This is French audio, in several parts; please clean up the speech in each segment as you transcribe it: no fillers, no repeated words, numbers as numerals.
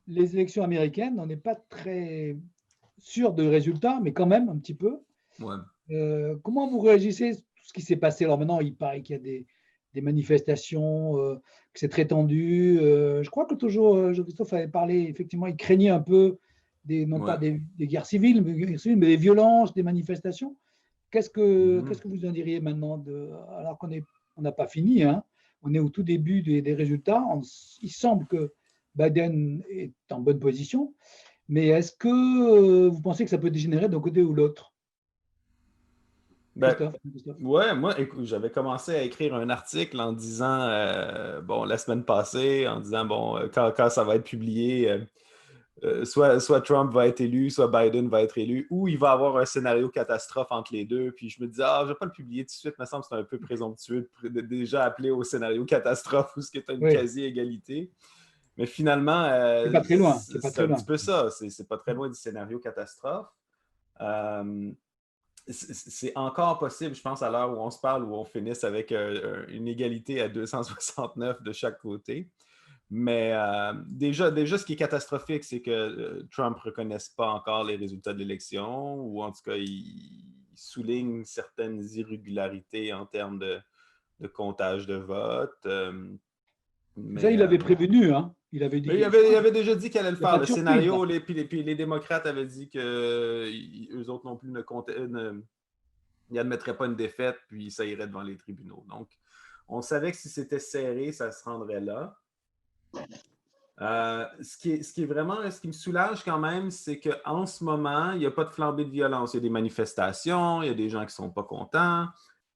Les élections américaines, on n'est pas très sûr de résultats, mais quand même un petit peu. Ouais. Comment vous réagissez à tout ce qui s'est passé? Alors maintenant, il paraît qu'il y a des manifestations, que c'est très tendu. Je crois que toujours, Jean-Christophe avait parlé, effectivement, il craignait un peu non pas Ouais. des guerres civiles, mais des violences, des manifestations. Qu'est-ce Mhm. que vous en diriez maintenant alors on n'a pas fini, hein, on est au tout début des résultats. Il semble que Biden est en bonne position, mais est-ce que vous pensez que ça peut dégénérer d'un côté ou l'autre? Ben, Christophe. ouais, moi, écoute, j'avais commencé à écrire un article en disant, bon, la semaine passée, en disant, bon, quand ça va être publié, soit Trump va être élu, soit Biden va être élu, ou il va avoir un scénario catastrophe entre les deux. Puis je me disais, je ne vais pas le publier tout de suite, il me semble que c'est un peu présomptueux de déjà appeler au scénario catastrophe où c'est une Oui, quasi-égalité. Mais finalement, c'est pas très loin, c'est pas c'est très un petit loin. peu ça. C'est pas très loin du scénario catastrophe. Euh, c'est encore possible, je pense, à l'heure où on se parle, où on finisse avec une égalité à 269 de chaque côté. Mais déjà, ce qui est catastrophique, c'est que Trump ne reconnaisse pas encore les résultats de l'élection, ou en tout cas, il souligne certaines irrégularités en termes de comptage de vote. Ça, Mais il avait prévenu, hein. Il avait dit mais il quelque chose. avait déjà dit qu'elle allait le Il n'y a faire, pas de le surprise, là. scénario. Puis les démocrates avaient dit qu'eux autres non plus n'admettraient pas une défaite, puis ça irait devant les tribunaux. Donc, on savait que si c'était serré, ça se rendrait là. Ce qui me soulage quand même, c'est qu'en ce moment, il n'y a pas de flambée de violence. Il y a des manifestations, il y a des gens qui ne sont pas contents,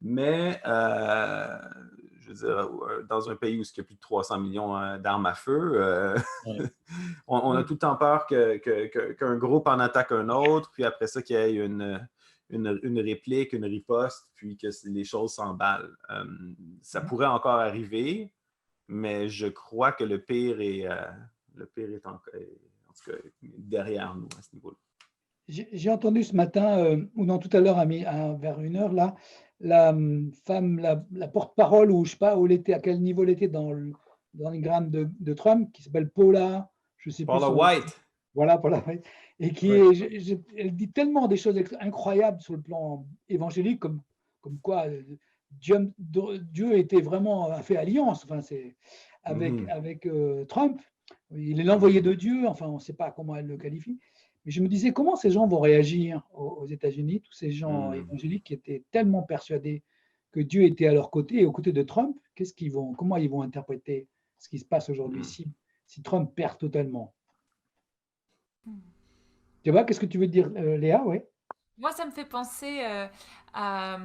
mais je veux dire, dans un pays où il y a plus de 300 millions d'armes à feu, Ouais. on a Oui. tout le temps peur qu'un groupe en attaque un autre, puis après ça, qu'il y ait une réplique, une riposte, puis que les choses s'emballent. Ça pourrait encore arriver, mais je crois que le pire est en tout cas derrière nous à ce niveau-là. J'ai entendu ce matin, ou non, tout à l'heure, vers 1 heure, là, la femme, la porte-parole, ou je sais pas où elle était, à quel niveau elle était dans les grammes de Trump, qui s'appelle Paula, je sais plus Paula son. White. Voilà, Paula, ouais. Et qui Ouais. est, elle dit tellement des choses incroyables sur le plan évangélique, comme quoi Dieu était vraiment a fait alliance, enfin, c'est Mhm. avec Trump. Il est l'envoyé de Dieu, enfin, on ne sait pas comment elle le qualifie. Mais je me disais, comment ces gens vont réagir aux États-Unis, tous ces gens Mhm. évangéliques qui étaient tellement persuadés que Dieu était à leur côté et aux côtés de Trump, comment ils vont interpréter ce qui se passe aujourd'hui Mhm. si Trump perd totalement? Tu vois, qu'est-ce que tu veux dire, Léa? Oui. Moi, ça me fait penser à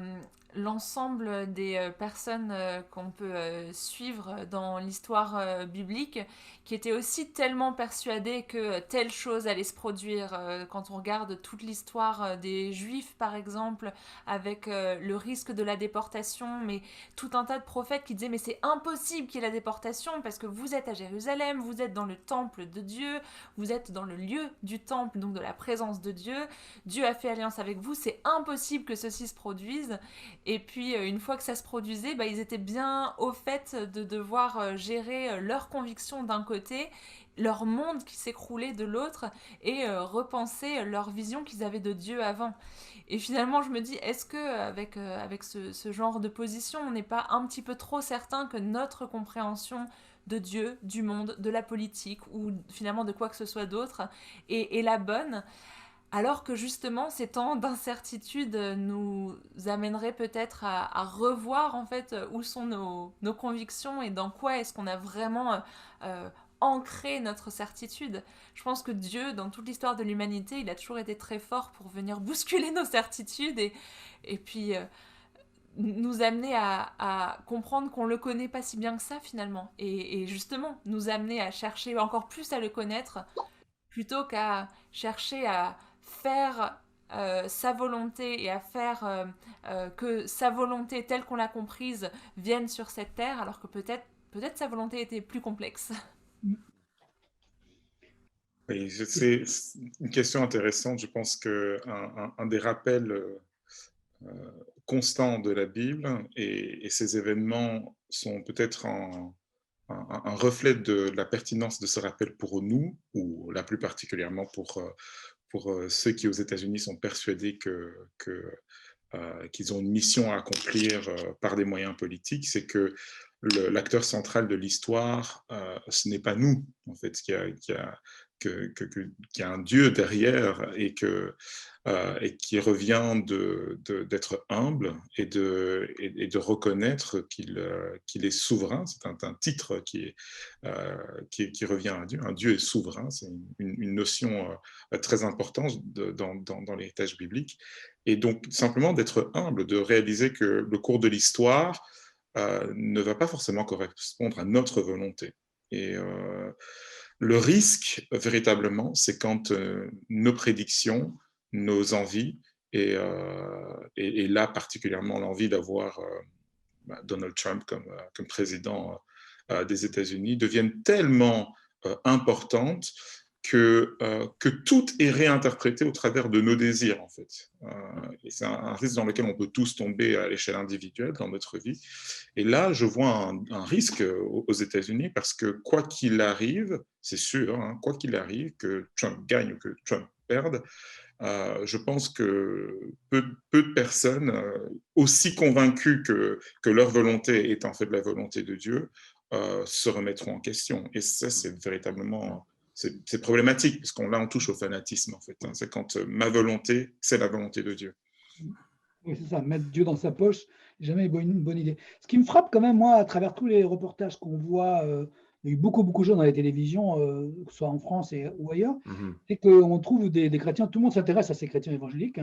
l'ensemble des personnes qu'on peut suivre dans l'histoire biblique, qui étaient aussi tellement persuadées que telle chose allait se produire. Quand on regarde toute l'histoire des Juifs, par exemple, avec le risque de la déportation, mais tout un tas de prophètes qui disaient mais c'est impossible qu'il y ait la déportation parce que vous êtes à Jérusalem, vous êtes dans le temple de Dieu, vous êtes dans le lieu du temple, donc de la présence de Dieu. Dieu a fait alliance avec vous, c'est impossible que ceci se produise. Et puis, une fois que ça se produisait, ils étaient bien au fait de devoir gérer leurs convictions d'un côté, leur monde qui s'écroulait de l'autre, et repenser leur vision qu'ils avaient de Dieu avant. Et finalement, je me dis, est-ce que avec ce genre de position, on n'est pas un petit peu trop certain que notre compréhension de Dieu, du monde, de la politique, ou finalement de quoi que ce soit d'autre, est la bonne, alors que justement, ces temps d'incertitude nous amèneraient peut-être à revoir en fait où sont nos convictions et dans quoi est-ce qu'on a vraiment euh, ancré notre certitude. Je pense que Dieu, dans toute l'histoire de l'humanité, il a toujours été très fort pour venir bousculer nos certitudes et puis nous amener à comprendre qu'on le connaît pas si bien que ça finalement. Et justement, nous amener à chercher encore plus à le connaître plutôt qu'à chercher à faire sa volonté et à faire que sa volonté telle qu'on l'a comprise vienne sur cette terre, alors que peut-être sa volonté était plus complexe. Oui, c'est une question intéressante. Je pense qu'un un des rappels constant de la Bible, et ces événements sont peut-être un reflet de la pertinence de ce rappel pour nous, ou là plus particulièrement pour ceux qui aux États-Unis sont persuadés qu'ils ont une mission à accomplir par des moyens politiques. C'est que l'acteur central de l'histoire, ce n'est pas nous, en fait, qu'il y a un Dieu derrière, et qui revient d'être humble et de reconnaître qu'il est souverain. C'est un titre qui revient à Dieu. Un Dieu est souverain, c'est une notion très importante dans l'héritage biblique. Et donc, simplement d'être humble, de réaliser que le cours de l'histoire ne va pas forcément correspondre à notre volonté. Et le risque, véritablement, c'est quand nos prédictions, nos envies, et là particulièrement l'envie d'avoir Donald Trump comme président des États-Unis, deviennent tellement importantes que tout est réinterprété au travers de nos désirs, en fait. Et c'est un risque dans lequel on peut tous tomber à l'échelle individuelle dans notre vie. Et là, je vois un risque aux États-Unis, parce que quoi qu'il arrive, c'est sûr, hein, quoi qu'il arrive, que Trump gagne ou que Trump perde, je pense que peu de personnes, aussi convaincues que leur volonté est en fait la volonté de Dieu, se remettront en question. Et ça, c'est véritablement... C'est problématique, parce qu'on touche au fanatisme, en fait. Hein. C'est quand ma volonté, c'est la volonté de Dieu. Oui, c'est ça, mettre Dieu dans sa poche, jamais une bonne idée. Ce qui me frappe quand même, moi, à travers tous les reportages qu'on voit, il y a eu beaucoup de choses dans les télévisions, que ce soit en France ou ailleurs, c'est qu'on trouve des chrétiens, tout le monde s'intéresse à ces chrétiens évangéliques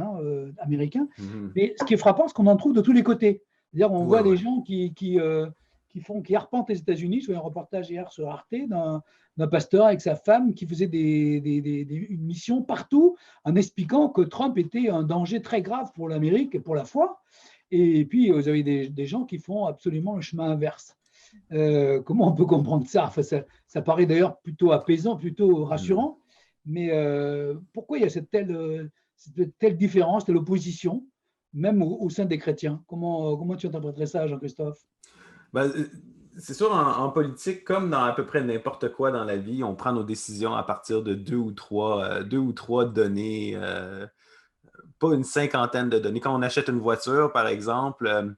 américains, mais ce qui est frappant, c'est qu'on en trouve de tous les côtés. C'est-à-dire, on voit des gens qui arpentent les États-Unis. Je voyais un reportage hier sur Arte d'un pasteur avec sa femme qui faisait une mission partout en expliquant que Trump était un danger très grave pour l'Amérique et pour la foi. Et puis, vous avez des gens qui font absolument le chemin inverse. Comment on peut comprendre ça? Enfin, ça paraît d'ailleurs plutôt apaisant, plutôt rassurant. Mais pourquoi il y a cette telle différence, telle opposition, même au sein des chrétiens? Comment tu interpréterais ça, Jean-Christophe? Ben, c'est sûr, en politique, comme dans à peu près n'importe quoi dans la vie, on prend nos décisions à partir de deux ou trois données, pas une cinquantaine de données. Quand on achète une voiture, par exemple,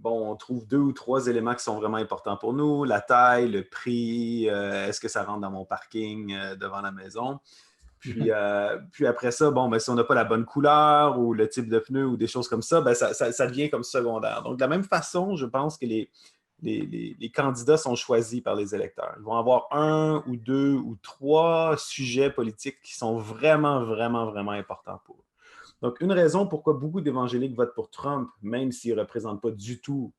on trouve deux ou trois éléments qui sont vraiment importants pour nous: la taille, le prix, est-ce que ça rentre dans mon parking devant la maison. Puis après ça, si on n'a pas la bonne couleur ou le type de pneu ou des choses comme ça, ça devient comme secondaire. Donc, de la même façon, je pense que les candidats sont choisis par les électeurs. Ils vont avoir un ou deux ou trois sujets politiques qui sont vraiment, vraiment, vraiment importants pour eux. Donc, une raison pourquoi beaucoup d'évangéliques votent pour Trump, même s'il ne représente pas du tout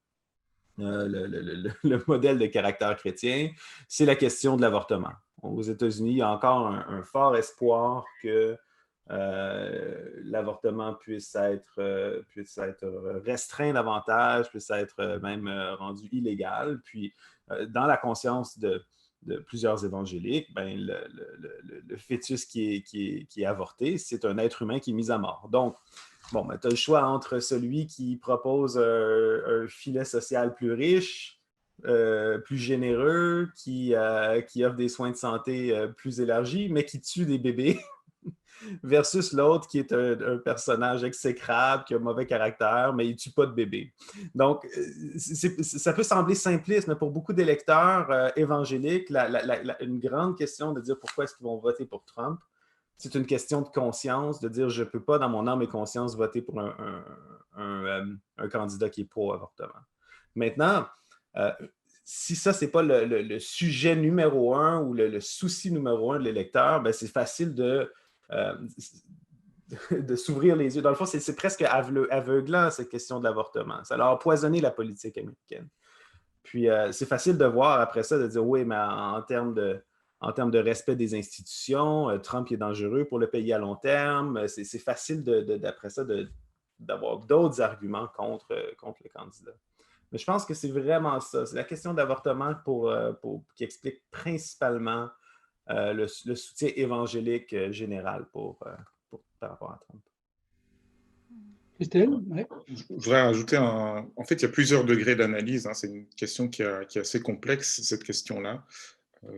le modèle de caractère chrétien, c'est la question de l'avortement. Aux États-Unis, il y a encore un fort espoir que l'avortement puisse être restreint davantage, puisse être même rendu illégal. Puis, dans la conscience de plusieurs évangéliques, le fœtus qui est avorté, c'est un être humain qui est mis à mort. Donc, tu as le choix entre celui qui propose un filet social plus riche, plus généreux, qui offre des soins de santé plus élargis, mais qui tue des bébés, versus l'autre qui est un personnage exécrable, qui a un mauvais caractère, mais il ne tue pas de bébés. Donc, ça peut sembler simpliste, mais pour beaucoup d'électeurs évangéliques, une grande question de dire pourquoi est-ce qu'ils vont voter pour Trump, c'est une question de conscience, de dire je ne peux pas, dans mon âme et conscience, voter pour un candidat qui est pro-avortement. Maintenant, si ça, ce n'est pas le sujet numéro un ou le souci numéro un de l'électeur, c'est facile de s'ouvrir les yeux. Dans le fond, c'est presque aveuglant, cette question de l'avortement. Ça a empoisonné la politique américaine. Puis, c'est facile de voir après ça, de dire oui, mais en termes de respect des institutions, Trump est dangereux pour le pays à long terme. C'est facile d'après ça d'avoir d'autres arguments contre le candidat. Mais je pense que c'est vraiment ça. C'est la question d'avortement qui explique principalement le soutien évangélique général par rapport à Trump. Christelle, ouais. Je voudrais ajouter En fait, il y a plusieurs degrés d'analyse. C'est une question qui est assez complexe, cette question-là.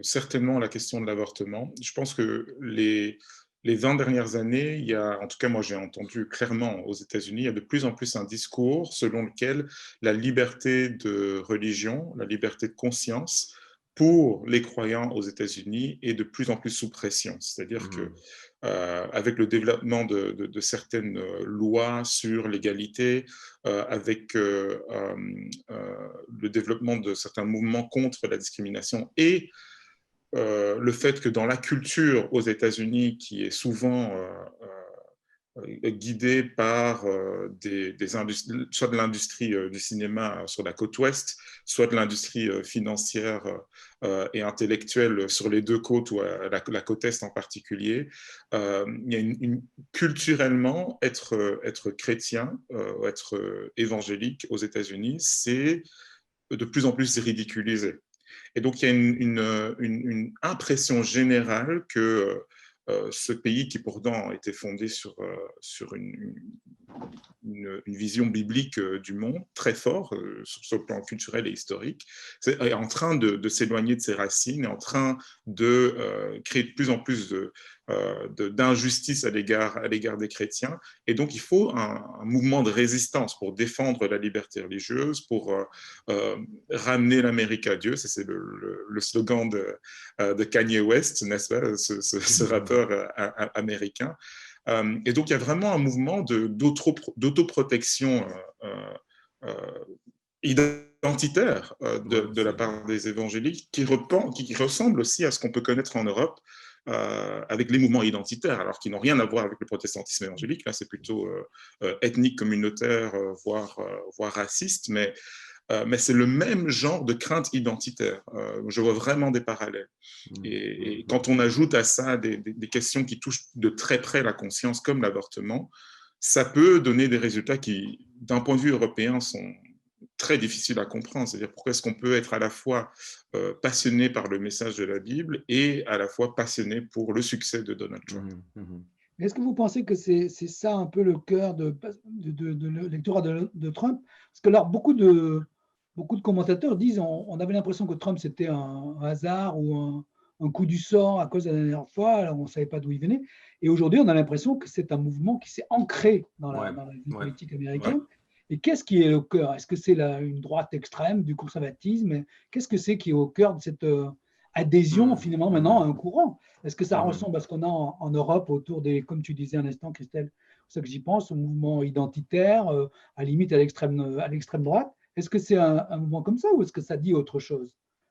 Certainement la question de l'avortement. Je pense que les 20 dernières années, en tout cas moi j'ai entendu clairement aux États-Unis, il y a de plus en plus un discours selon lequel la liberté de religion, la liberté de conscience pour les croyants aux États-Unis est de plus en plus sous pression. C'est-à-dire que avec le développement de certaines lois sur l'égalité, avec le développement de certains mouvements contre la discrimination et le fait que dans la culture aux États-Unis, qui est souvent guidée par soit de l'industrie du cinéma sur la côte ouest, soit de l'industrie financière et intellectuelle sur les deux côtes, ou à la côte est en particulier, il y a culturellement, être chrétien, être évangélique aux États-Unis, c'est de plus en plus ridiculisé. Et donc, il y a une impression générale que ce pays, qui pourtant était fondé sur une vision biblique du monde très fort, sur le plan culturel et historique, est en train de s'éloigner de ses racines, est en train de créer de plus en plus d'injustice à l'égard des chrétiens. Et donc, il faut un mouvement de résistance pour défendre la liberté religieuse, pour ramener l'Amérique à Dieu. C'est le slogan de Kanye West, n'est-ce pas, ce rappeur américain. Et donc, il y a vraiment un mouvement d'autoprotection identitaire de la part des évangéliques qui ressemble aussi à ce qu'on peut connaître en Europe avec les mouvements identitaires, alors qu'ils n'ont rien à voir avec le protestantisme évangélique. Là, c'est plutôt ethnique, communautaire, voire raciste, mais c'est le même genre de crainte identitaire. Je vois vraiment des parallèles. Et quand on ajoute à ça des questions qui touchent de très près la conscience, comme l'avortement, ça peut donner des résultats qui, d'un point de vue européen, sont très difficiles à comprendre. C'est-à-dire, pourquoi est-ce qu'on peut être à la fois passionné par le message de la Bible et à la fois passionné pour le succès de Donald Trump. Est-ce que vous pensez que c'est ça un peu le cœur de l'électorat de Trump? Parce que alors, beaucoup de commentateurs disent on avait l'impression que Trump c'était un hasard ou un coup du sort à cause de la dernière fois, alors on ne savait pas d'où il venait. Et aujourd'hui, on a l'impression que c'est un mouvement qui s'est ancré dans la vie politique américaine. Et qu'est-ce qui est au cœur? Est-ce que c'est une droite extrême, du conservatisme? Qu'est-ce que c'est qui est au cœur de cette adhésion finalement maintenant à un courant? Est-ce que ça ressemble à ce qu'on a en Europe autour des, comme tu disais un instant, Christelle, c'est ça que j'y pense, au mouvement identitaire, à limite à l'extrême droite? Est-ce que c'est un mouvement comme ça ou est-ce que ça dit autre chose?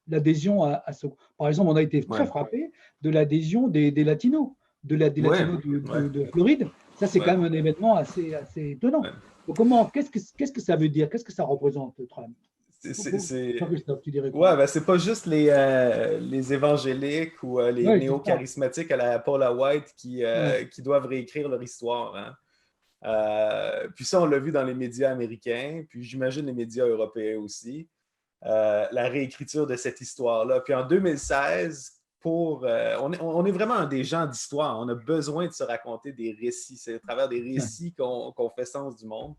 L'adhésion à ce. Par exemple, on a été très frappé de l'adhésion des Latinos, des Latinos de Floride. Ça, c'est quand même un événement assez étonnant. Donc, qu'est-ce que ça veut dire? Qu'est-ce que ça représente, Trump? C'est pas juste les évangéliques ou les néo-charismatiques à la Paula White qui doivent réécrire leur histoire. Hein. Puis ça, on l'a vu dans les médias américains, puis j'imagine les médias européens aussi. La réécriture de cette histoire-là. Puis en 2016, on est vraiment des gens d'histoire. On a besoin de se raconter des récits. C'est à travers des récits qu'on fait sens du monde.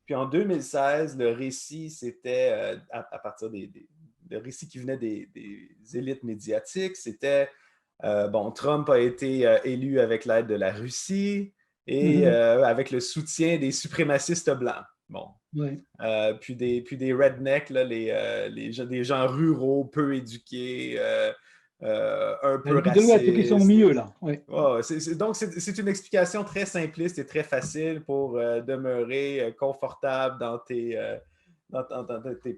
Puis en 2016, le récit, c'était à partir des récits qui venaient des élites médiatiques. C'était, Trump a été élu avec l'aide de la Russie et avec le soutien des suprémacistes blancs. Bon. Puis des rednecks, là, des gens ruraux, peu éduqués, un peu racistes. Ceux qui sont au milieu, là. Donc, c'est une explication très simpliste et très facile pour demeurer confortable dans tes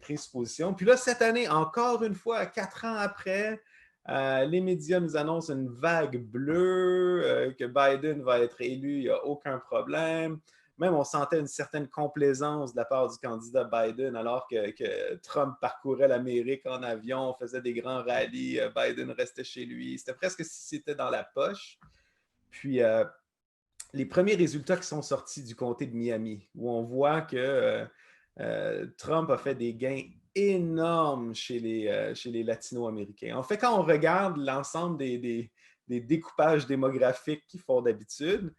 présuppositions. Puis là, cette année, encore une fois, 4 ans après, les médias nous annoncent une vague bleue, que Biden va être élu, il n'y a aucun problème. Même on sentait une certaine complaisance de la part du candidat Biden, alors que Trump parcourait l'Amérique en avion, faisait des grands rallyes, Biden restait chez lui. C'était presque si c'était dans la poche. Puis, les premiers résultats qui sont sortis du comté de Miami, où on voit que Trump a fait des gains énormes chez les Latino-Américains. En fait, quand on regarde l'ensemble des découpages démographiques qu'ils font d'habitude,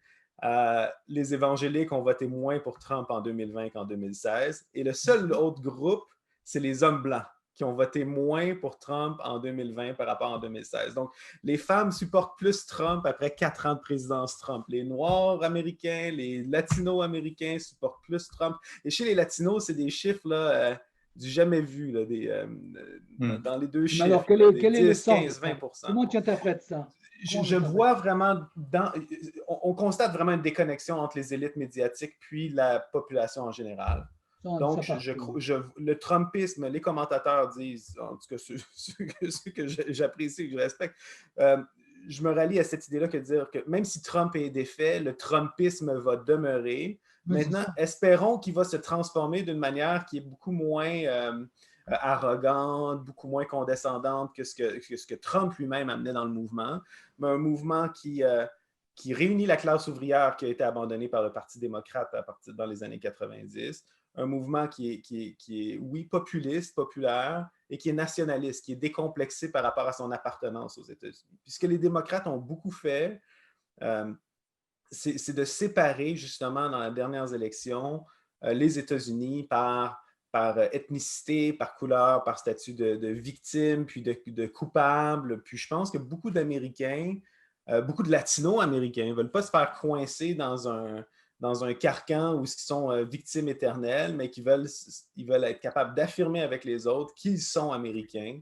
les évangéliques ont voté moins pour Trump en 2020 qu'en 2016. Et le seul autre groupe, c'est les hommes blancs qui ont voté moins pour Trump en 2020 par rapport en 2016. Donc, les femmes supportent plus Trump après 4 ans de présidence Trump. Les Noirs américains, les Latinos américains supportent plus Trump. Et chez les Latinos, c'est des chiffres là, du jamais vu, là, dans les deux chiffres. Alors, quel là, est le 10, sens 15, 20 Comment tu interprètes ça? Je vois vraiment, on constate vraiment une déconnexion entre les élites médiatiques puis la population en général. Donc, le Trumpisme, les commentateurs disent, en tout cas ceux que j'apprécie, que je respecte, je me rallie à cette idée-là que de dire que même si Trump est défait, le Trumpisme va demeurer. Maintenant, espérons qu'il va se transformer d'une manière qui est beaucoup moins arrogante, beaucoup moins condescendante que ce que Trump lui-même amenait dans le mouvement, mais un mouvement qui réunit la classe ouvrière qui a été abandonnée par le Parti démocrate dans les années 90, un mouvement qui est, oui, populiste, populaire, et qui est nationaliste, qui est décomplexé par rapport à son appartenance aux États-Unis. Puis ce que les démocrates ont beaucoup fait, c'est de séparer, justement, dans les dernières élections, les États-Unis par ethnicité, par couleur, par statut de victime, puis de coupable. Puis je pense que beaucoup d'Américains, beaucoup de Latino-Américains ne veulent pas se faire coincer dans un carcan où ils sont victimes éternelles, mais ils veulent être capables d'affirmer avec les autres qu'ils sont Américains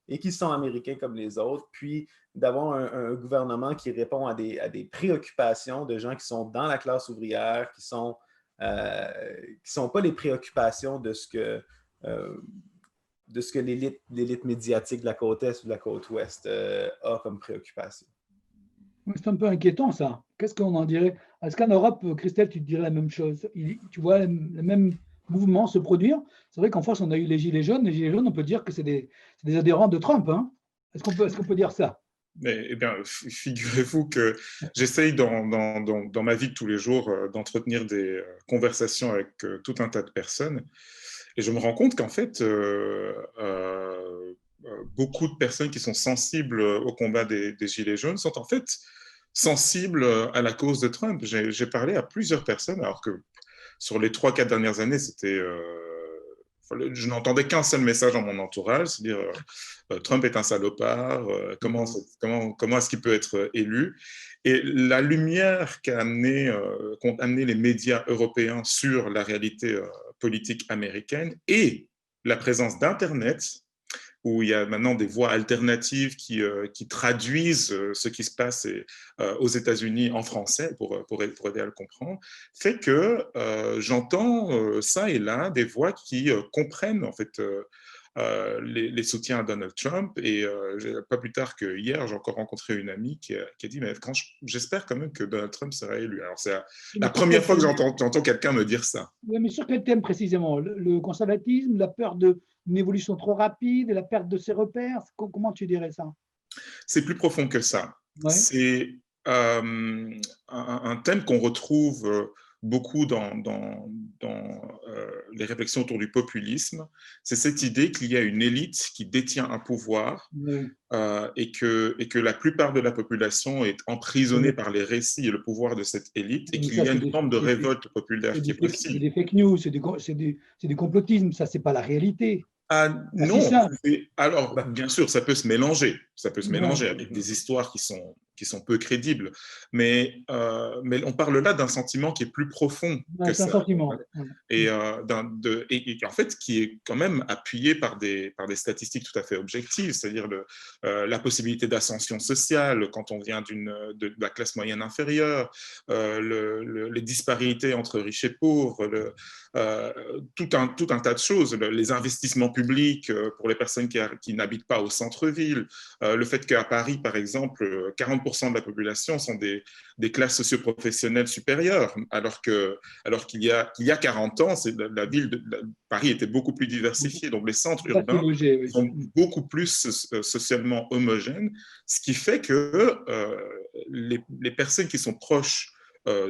et qu'ils sont Américains comme les autres, puis d'avoir un gouvernement qui répond à des préoccupations de gens qui sont dans la classe ouvrière, qui sont pas les préoccupations de ce que l'élite médiatique de la côte Est ou de la côte Ouest a comme préoccupation. C'est un peu inquiétant, ça. Qu'est-ce qu'on en dirait? Est-ce qu'en Europe, Christelle, tu te dirais la même chose? Tu vois le même mouvement se produire? C'est vrai qu'en France, on a eu les Gilets jaunes. Les Gilets jaunes, on peut dire que c'est des adhérents de Trump. Hein? Est-ce qu'on peut dire ça? Mais, figurez-vous que j'essaye dans ma vie de tous les jours d'entretenir des conversations avec tout un tas de personnes. Et je me rends compte qu'en fait, beaucoup de personnes qui sont sensibles au combat des Gilets jaunes sont en fait sensibles à la cause de Trump. J'ai parlé à plusieurs personnes, alors que sur les 3-4 dernières années, je n'entendais qu'un seul message dans mon entourage, c'est-à-dire Trump est un salopard, comment est-ce qu'il peut être élu? Et la lumière qu'ont amené les médias européens sur la réalité politique américaine et la présence d'Internet, où il y a maintenant des voix alternatives qui traduisent ce qui se passe aux États-Unis en français pour aider à le comprendre, fait que j'entends ça et là des voix qui comprennent en fait les soutiens à Donald Trump. Et pas plus tard que hier, j'ai encore rencontré une amie qui a dit mais j'espère quand même que Donald Trump sera élu. Alors c'est la première fois que j'entends quelqu'un me dire ça. Oui, mais sur quel thème précisément? Le conservatisme, la peur d'une évolution trop rapide, la perte de ses repères? Comment tu dirais ça? C'est plus profond que ça. Ouais. C'est un thème qu'on retrouve beaucoup dans les réflexions autour du populisme. C'est cette idée qu'il y a une élite qui détient un pouvoir et que la plupart de la population est emprisonnée par les récits et le pouvoir de cette élite, et qu'il y a une forme de révolte populaire qui est possible. C'est des fake news, c'est du complotisme, ça, c'est pas la réalité. Non, alors bien sûr, ça peut se mélanger. Ça peut se mélanger avec des histoires qui sont peu crédibles, mais on parle là d'un sentiment qui est plus profond que ça. Un sentiment. Et en fait, qui est quand même appuyé par des statistiques tout à fait objectives, c'est-à-dire la possibilité d'ascension sociale quand on vient de la classe moyenne inférieure, les disparités entre riches et pauvres, tout un tas de choses, les investissements publics pour les personnes qui n'habitent pas au centre-ville, le fait qu'à Paris, par exemple, 40% de la population sont des classes socio-professionnelles supérieures, alors qu'il y a 40 ans, la ville de Paris était beaucoup plus diversifiée, donc les centres urbains sont beaucoup plus socialement homogènes, ce qui fait que les personnes qui sont proches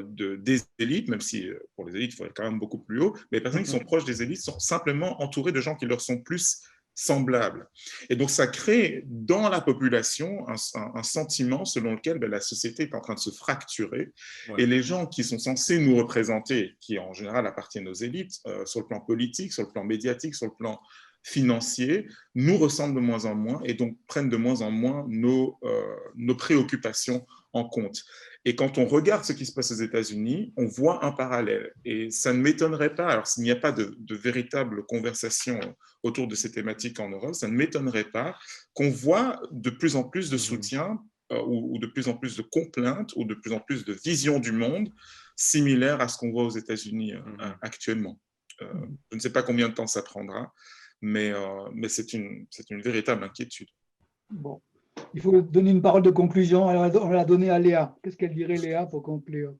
des élites, même si pour les élites, il faudrait quand même beaucoup plus haut, mais les personnes qui sont proches des élites sont simplement entourées de gens qui leur sont plus semblables. Et donc, ça crée dans la population un sentiment selon lequel la société est en train de se fracturer. Ouais. Et les gens qui sont censés nous représenter, qui en général appartiennent aux élites, sur le plan politique, sur le plan médiatique, sur le plan financier, nous ressemblent de moins en moins et donc prennent de moins en moins nos préoccupations en compte. Et quand on regarde ce qui se passe aux États-Unis, on voit un parallèle. Et ça ne m'étonnerait pas, alors s'il n'y a pas de véritable conversation autour de ces thématiques en Europe, ça ne m'étonnerait pas qu'on voit de plus en plus de soutien ou de plus en plus de complaintes ou de plus en plus de visions du monde similaires à ce qu'on voit aux États-Unis actuellement. Je ne sais pas combien de temps ça prendra, mais c'est une véritable inquiétude. Bon. Il faut donner une parole de conclusion. Alors, on va la donner à Léa. Qu'est-ce qu'elle dirait, Léa, pour conclure?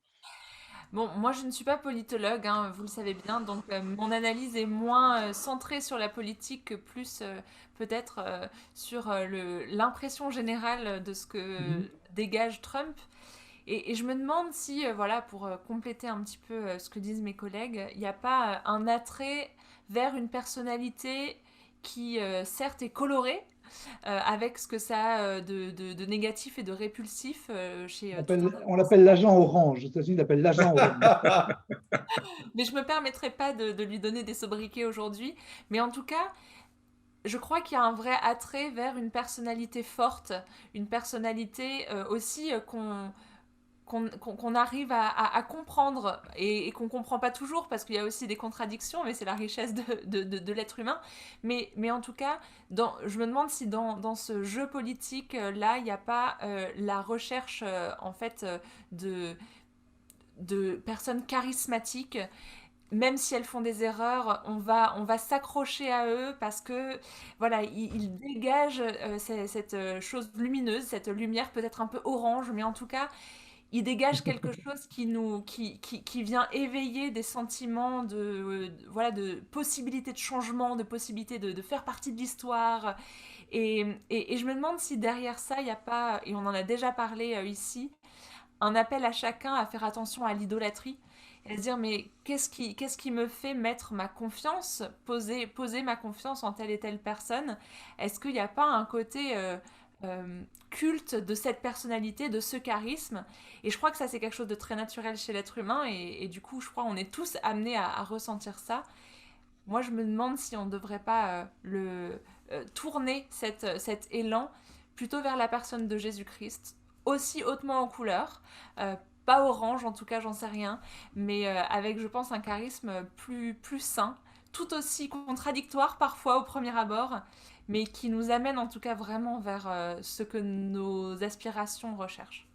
Bon, moi je ne suis pas politologue, hein, vous le savez bien, donc mon analyse est moins centrée sur la politique que plus peut-être sur l'impression générale de ce que dégage Trump. Et je me demande si, voilà, pour compléter un petit peu ce que disent mes collègues, il n'y a pas un attrait vers une personnalité qui, certes, est colorée, avec ce que ça a de négatif et de répulsif chez on l'appelle l'agent orange. Aux États-Unis, on l'appelle l'agent orange. Mais je ne me permettrai pas de lui donner des sobriquets aujourd'hui. Mais en tout cas, je crois qu'il y a un vrai attrait vers une personnalité forte, une personnalité aussi qu'on arrive à comprendre et qu'on ne comprend pas toujours parce qu'il y a aussi des contradictions, mais c'est la richesse de l'être humain. Mais en tout cas, je me demande si dans ce jeu politique-là, il n'y a pas la recherche en fait de personnes charismatiques. Même si elles font des erreurs, on va s'accrocher à eux parce que voilà, ils dégagent cette chose lumineuse, cette lumière peut-être un peu orange, mais en tout cas, il dégage quelque chose qui vient éveiller des sentiments voilà, de possibilité de changement, de possibilité de faire partie de l'histoire. Et je me demande si derrière ça, il n'y a pas, et on en a déjà parlé ici, un appel à chacun à faire attention à l'idolâtrie et à se dire mais qu'est-ce qui me fait mettre ma confiance, poser ma confiance en telle et telle personne? Est-ce qu'il n'y a pas un côté culte de cette personnalité, de ce charisme? Et je crois que ça c'est quelque chose de très naturel chez l'être humain et du coup je crois qu'on est tous amenés à ressentir ça. Moi je me demande si on ne devrait pas tourner cet élan plutôt vers la personne de Jésus-Christ, aussi hautement en couleur, pas orange en tout cas, j'en sais rien, mais avec je pense un charisme plus sain, tout aussi contradictoire parfois au premier abord, mais qui nous amène en tout cas vraiment vers ce que nos aspirations recherchent.